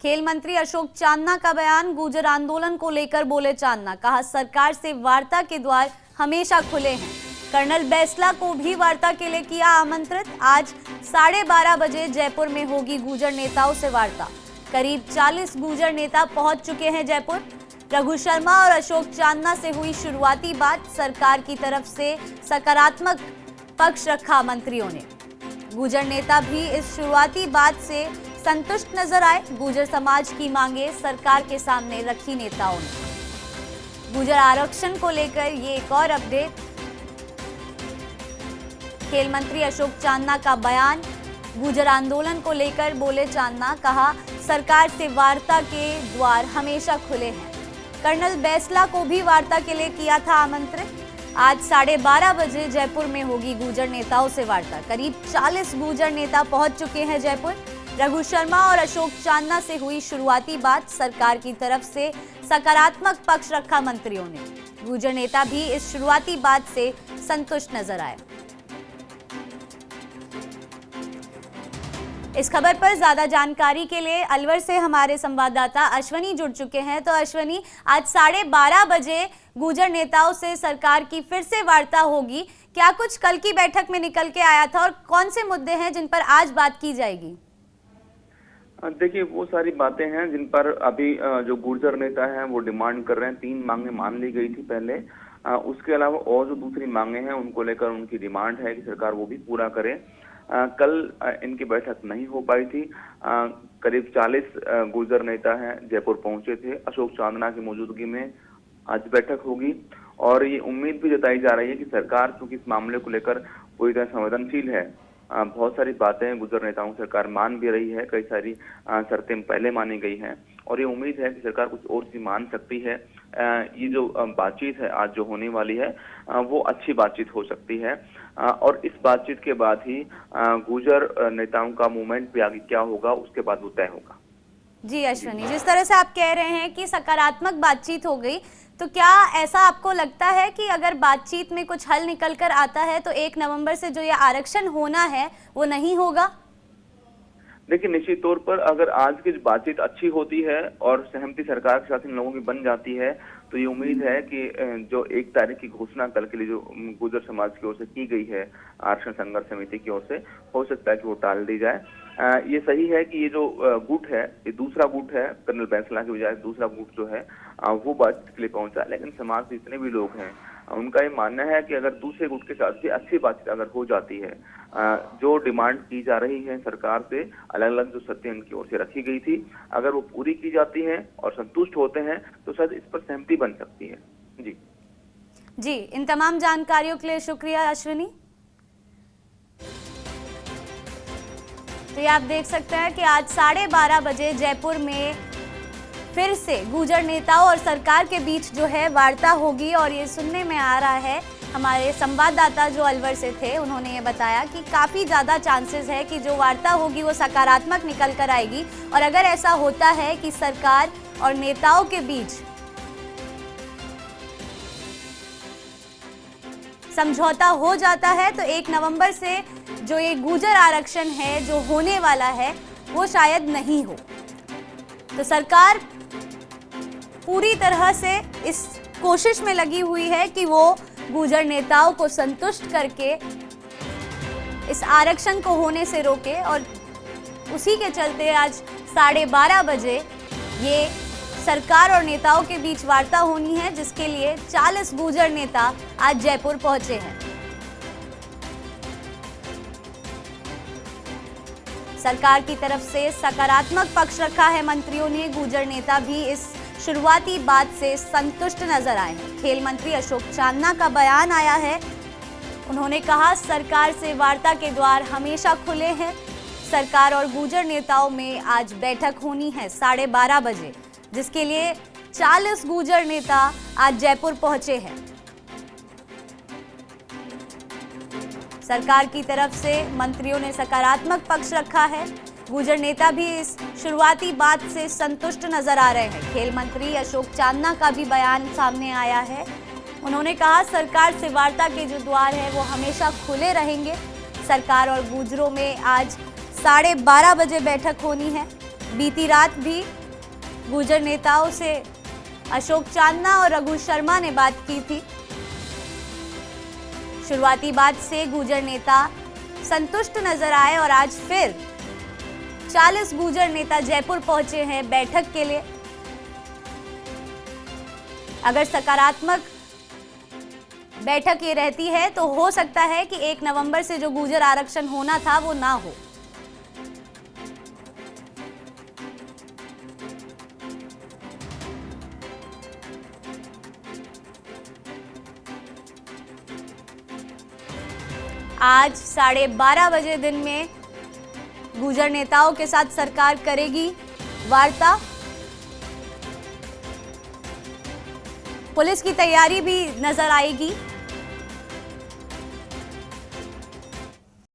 खेल मंत्री अशोक चांदना का बयान, गुर्जर आंदोलन को लेकर बोले चांदना। कहा सरकार से वार्ता के द्वार हमेशा खुले हैं। कर्नल बैंसला को भी वार्ता के लिए किया आमंत्रित। आज 12:30 बजे जयपुर में होगी गुर्जर नेताओं से वार्ता। करीब 40 गुर्जर नेता पहुंच चुके हैं जयपुर। रघु शर्मा और अशोक चांदना से हुई शुरुआती बात। सरकार की तरफ से सकारात्मक पक्ष रखा मंत्रियों ने। गुर्जर नेता भी इस शुरुआती बात से संतुष्ट नजर आए। गुर्जर समाज की मांगे सरकार के सामने रखी नेताओं ने। गुर्जर आरक्षण को लेकर ये एक और अपडेट। खेल मंत्री अशोक चांदना का बयान, गुर्जर आंदोलन को लेकर बोले चांदना। कहा सरकार से वार्ता के द्वार हमेशा खुले हैं। कर्नल बैंसला को भी वार्ता के लिए किया था आमंत्रित। आज 12:30 बजे जयपुर में होगी गुर्जर नेताओं से वार्ता। करीब 40 गुर्जर नेता पहुंच चुके हैं जयपुर। रघु शर्मा और अशोक चांदना से हुई शुरुआती बात। सरकार की तरफ से सकारात्मक पक्ष रखा मंत्रियों ने। गुर्जर नेता भी इस शुरुआती बात से संतुष्ट नजर आए। इस खबर पर ज्यादा जानकारी के लिए अलवर से हमारे संवाददाता अश्वनी जुड़ चुके हैं। तो अश्वनी, आज 12:30 बजे गुर्जर नेताओं से सरकार की फिर से वार्ता होगी। क्या कुछ कल की बैठक में निकल के आया था और कौन से मुद्दे हैं जिन पर आज बात की जाएगी? देखिए, वो सारी बातें हैं जिन पर अभी जो गुर्जर नेता हैं वो डिमांड कर रहे हैं। 3 मांगे मान ली गई थी पहले। उसके अलावा और जो दूसरी मांगे हैं उनको लेकर उनकी डिमांड है कि सरकार वो भी पूरा करे। कल इनकी बैठक नहीं हो पाई थी। करीब 40 गुर्जर नेता हैं जयपुर पहुंचे थे। अशोक चांदना की मौजूदगी में आज बैठक होगी और ये उम्मीद भी जताई जा रही है कि सरकार चूंकि इस मामले को लेकर पूरी तरह संवेदनशील है, बहुत सारी बातें गुर्जर नेताओं की सरकार मान भी रही है। कई सारी शर्तें पहले मानी गई हैं और ये उम्मीद है कि सरकार कुछ और चीज मान सकती है। ये जो बातचीत है आज जो होने वाली है वो अच्छी बातचीत हो सकती है और इस बातचीत के बाद ही गुर्जर नेताओं का मूवमेंट भी आगे क्या होगा उसके बाद वो तय होगा। जी अश्वनी, जिस तरह से आप कह रहे हैं कि सकारात्मक बातचीत हो गई, तो क्या ऐसा आपको लगता है कि अगर बातचीत में कुछ हल निकल कर आता है तो 1 नवंबर से जो ये आरक्षण होना है वो नहीं होगा? देखिए, निश्चित तौर पर अगर आज की बातचीत अच्छी होती है और सहमति सरकार के साथ इन लोगों की बन जाती है तो ये उम्मीद है कि जो 1 तारीख की घोषणा कल के लिए जो गुर्जर समाज की ओर से की गई है आरक्षण संघर्ष समिति की ओर से, हो सकता है कि वो टाल दी जाए। ये सही है कि ये जो गुट है, ये दूसरा गुट है। कर्नल बैंसला की बजाय दूसरा गुट जो है वो बातचीत के लिए पहुंचा। लेकिन समाज के जितने भी लोग हैं उनका ये मानना है कि अगर दूसरे गुट के साथ भी अच्छी बातचीत अगर हो जाती है, जो डिमांड की जा रही है सरकार से, अलग अलग जो शर्तें उनकी ओर से रखी गई थी, अगर वो पूरी की जाती हैं और संतुष्ट होते हैं तो शायद इस पर सहमति बन सकती है। जी, इन तमाम जानकारियों के लिए शुक्रिया अश्विनी। तो ये आप देख सकते हैं कि आज 12:30 बजे जयपुर में फिर से गुर्जर नेताओं और सरकार के बीच जो है वार्ता होगी और ये सुनने में आ रहा है, हमारे संवाददाता जो अलवर से थे उन्होंने ये बताया कि काफ़ी ज़्यादा चांसेस है कि जो वार्ता होगी वो सकारात्मक निकल कर आएगी। और अगर ऐसा होता है कि सरकार और नेताओं के बीच समझौता हो जाता है तो 1 नवंबर से जो ये गुर्जर आरक्षण है जो होने वाला है वो शायद नहीं हो। तो सरकार पूरी तरह से इस कोशिश में लगी हुई है कि वो गुर्जर नेताओं को संतुष्ट करके इस आरक्षण को होने से रोके और उसी के चलते आज 12:30 बजे ये सरकार और नेताओं के बीच वार्ता होनी है, जिसके लिए 40 गुर्जर नेता आज जयपुर पहुंचे हैं। सरकार की तरफ से सकारात्मक पक्ष रखा है मंत्रियों ने। गुर्जर नेता भी इस शुरुआती बात से संतुष्ट नजर आए हैं। खेल मंत्री अशोक चांदना का बयान आया है। उन्होंने कहा सरकार से वार्ता के द्वार हमेशा खुले हैं। सरकार और गुर्जर नेताओं में आज बैठक होनी है 12:30 बजे, जिसके लिए 40 गुर्जर नेता आज जयपुर पहुंचे हैं। सरकार की तरफ से मंत्रियों ने सकारात्मक पक्ष रखा है। गुर्जर नेता भी इस शुरुआती बात से संतुष्ट नजर आ रहे हैं। खेल मंत्री अशोक चांदना का भी बयान सामने आया है। उन्होंने कहा सरकार से वार्ता के जो द्वार है वो हमेशा खुले रहेंगे। सरकार और गुर्जरों में आज 12:30 बजे बैठक होनी है। बीती रात भी गुर्जर नेताओं से अशोक चांदना और रघु शर्मा ने बात की थी। शुरुआती बात से गुर्जर नेता संतुष्ट नजर आए और आज फिर 40 गुर्जर नेता जयपुर पहुंचे हैं बैठक के लिए। अगर सकारात्मक बैठक ये रहती है तो हो सकता है कि 1 नवंबर से जो गुर्जर आरक्षण होना था वो ना हो। आज 12:30 बजे दिन में गुर्जर नेताओं के साथ सरकार करेगी वार्ता। पुलिस की तैयारी भी नजर आएगी।